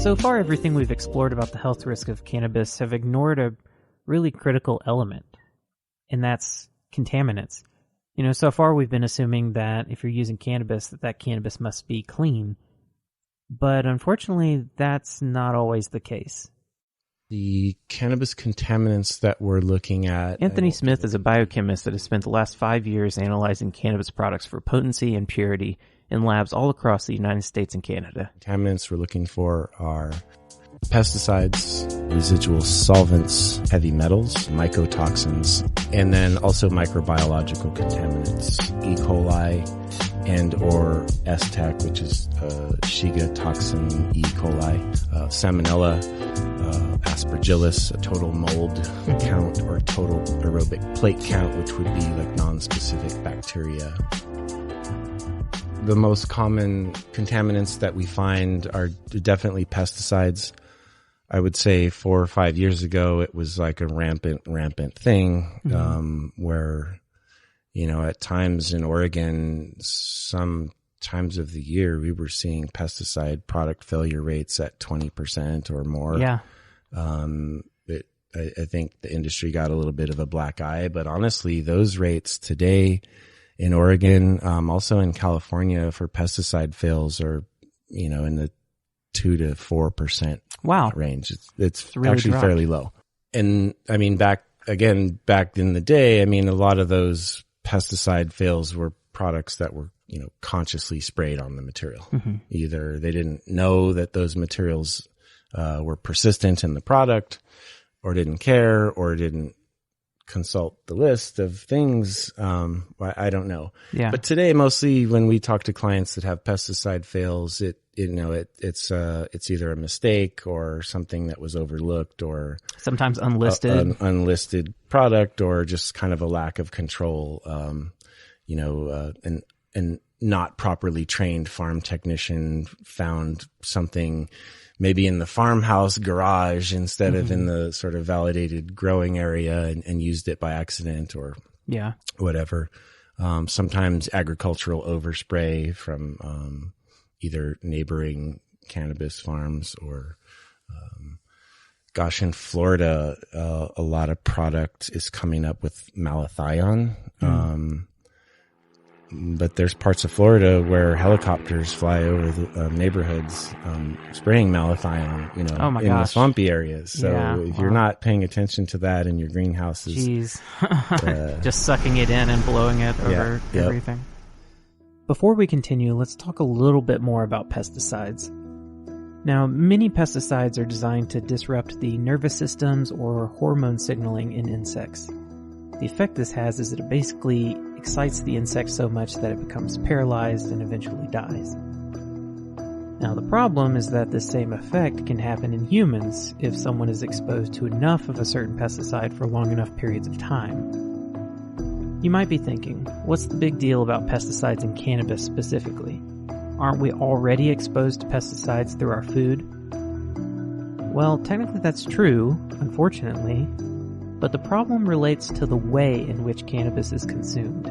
So far, everything we've explored about the health risk of cannabis have ignored a really critical element, and that's contaminants. So far we've been assuming that if you're using cannabis, that cannabis must be clean. But unfortunately, that's not always the case. The cannabis contaminants that we're looking at... Anthony Smith is a biochemist that has spent the last 5 years analyzing cannabis products for potency and purity in labs all across the United States and Canada. Contaminants we're looking for are pesticides, residual solvents, heavy metals, mycotoxins, and then also microbiological contaminants, E. coli and or S-Tech, which is Shiga toxin, E. coli, Salmonella, Aspergillus, a total mold count or total aerobic plate count, which would be like non-specific bacteria. The most common contaminants that we find are definitely pesticides. I would say 4 or 5 years ago, it was like a rampant thing, where, at times in Oregon, some times of the year, we were seeing pesticide product failure rates at 20% or more. Yeah. I think the industry got a little bit of a black eye, but honestly, those rates today in Oregon, also in California for pesticide fails are, in the 2 to 4% range. It's really actually dropped. Fairly low. And I mean, back in the day, a lot of those pesticide fails were products that were, consciously sprayed on the material. Mm-hmm. Either they didn't know that those materials were persistent in the product, or didn't care, or didn't consult the list of things. I don't know. Yeah. But today, mostly when we talk to clients that have pesticide fails, it's either a mistake or something that was overlooked, or sometimes unlisted, an unlisted product, or just kind of a lack of control. And not properly trained farm technician found something maybe in the farmhouse garage instead of in the sort of validated growing area and used it by accident or whatever. Sometimes agricultural overspray from either neighboring cannabis farms or in Florida, a lot of product is coming up with malathion. But there's parts of Florida where helicopters fly over the neighborhoods spraying malathion, in the swampy areas. So if you're not paying attention to that in your greenhouses, just sucking it in and blowing it over everything. Before we continue, let's talk a little bit more about pesticides. Now, many pesticides are designed to disrupt the nervous systems or hormone signaling in insects. The effect this has is that it basically excites the insect so much that it becomes paralyzed and eventually dies. Now, the problem is that this same effect can happen in humans if someone is exposed to enough of a certain pesticide for long enough periods of time. You might be thinking, what's the big deal about pesticides in cannabis specifically? Aren't we already exposed to pesticides through our food? Well, technically that's true, unfortunately. But the problem relates to the way in which cannabis is consumed.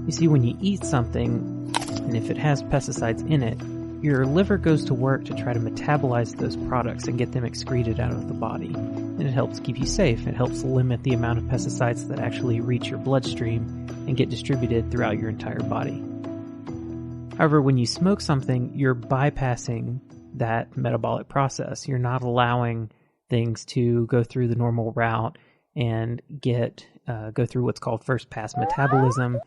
You see, when you eat something, and if it has pesticides in it, your liver goes to work to try to metabolize those products and get them excreted out of the body. And it helps keep you safe. It helps limit the amount of pesticides that actually reach your bloodstream and get distributed throughout your entire body. However, when you smoke something, you're bypassing that metabolic process. You're not allowing things to go through the normal route and go through what's called first pass metabolism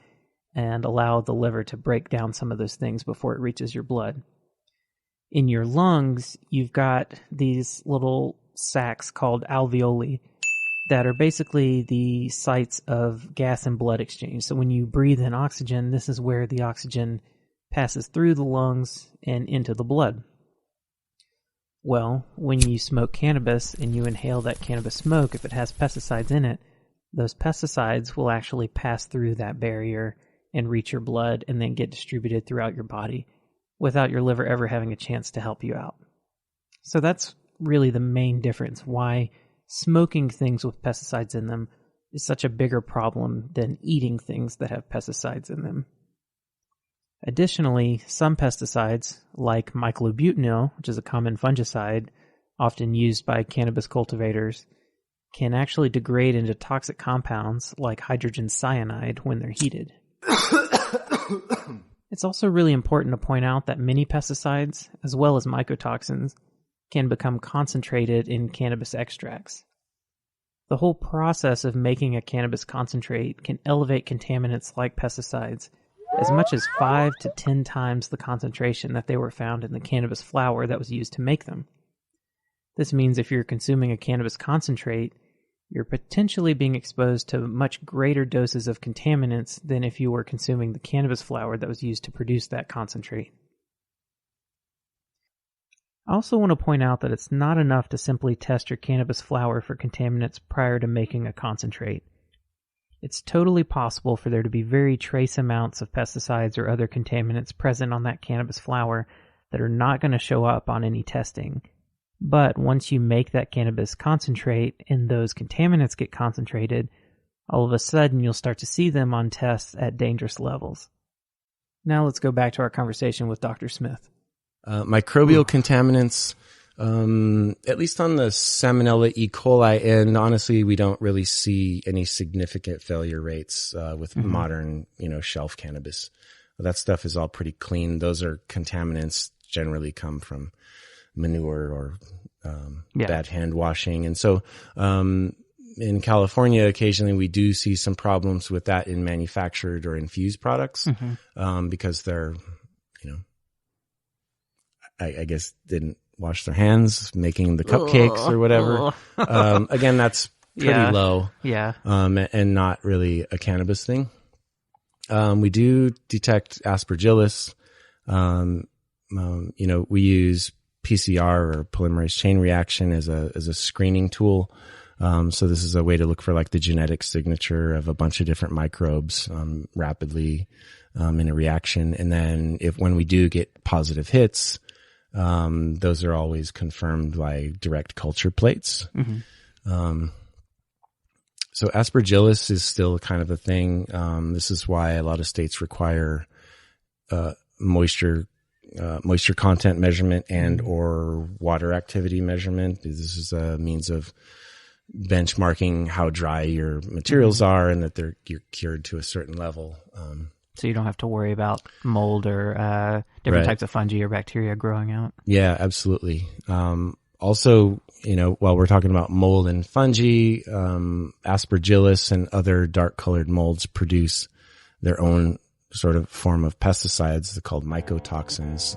and allow the liver to break down some of those things before it reaches your blood. In your lungs, you've got these little sacs called alveoli that are basically the sites of gas and blood exchange. So when you breathe in oxygen, this is where the oxygen passes through the lungs and into the blood. Well, when you smoke cannabis and you inhale that cannabis smoke, if it has pesticides in it, those pesticides will actually pass through that barrier and reach your blood and then get distributed throughout your body without your liver ever having a chance to help you out. So that's really the main difference, why smoking things with pesticides in them is such a bigger problem than eating things that have pesticides in them. Additionally, some pesticides, like myclobutanil, which is a common fungicide often used by cannabis cultivators, can actually degrade into toxic compounds like hydrogen cyanide when they're heated. It's also really important to point out that many pesticides, as well as mycotoxins, can become concentrated in cannabis extracts. The whole process of making a cannabis concentrate can elevate contaminants like pesticides as much as 5 to 10 times the concentration that they were found in the cannabis flower that was used to make them. This means if you're consuming a cannabis concentrate, you're potentially being exposed to much greater doses of contaminants than if you were consuming the cannabis flower that was used to produce that concentrate. I also want to point out that it's not enough to simply test your cannabis flower for contaminants prior to making a concentrate. It's totally possible for there to be very trace amounts of pesticides or other contaminants present on that cannabis flower that are not going to show up on any testing. But once you make that cannabis concentrate and those contaminants get concentrated, all of a sudden you'll start to see them on tests at dangerous levels. Now let's go back to our conversation with Dr. Smith. Microbial contaminants, at least on the Salmonella E. coli end, honestly, we don't really see any significant failure rates with modern, shelf cannabis. That stuff is all pretty clean. Those are contaminants generally come from manure or bad hand washing. And so in California, occasionally we do see some problems with that in manufactured or infused products because they're, I guess didn't wash their hands making the cupcakes or whatever. Again, that's pretty low. Yeah. And not really a cannabis thing. We do detect Aspergillus. We use PCR or polymerase chain reaction as a screening tool. So this is a way to look for like the genetic signature of a bunch of different microbes, rapidly, in a reaction. And then when we do get positive hits, those are always confirmed by direct culture plates. So Aspergillus is still kind of a thing. This is why a lot of states require, moisture content measurement and or water activity measurement. This is a means of benchmarking how dry your materials are and that you're cured to a certain level. So you don't have to worry about mold or different types of fungi or bacteria growing out. Yeah, absolutely. Also, while we're talking about mold and fungi, Aspergillus and other dark colored molds produce their own sort of form of pesticides called mycotoxins.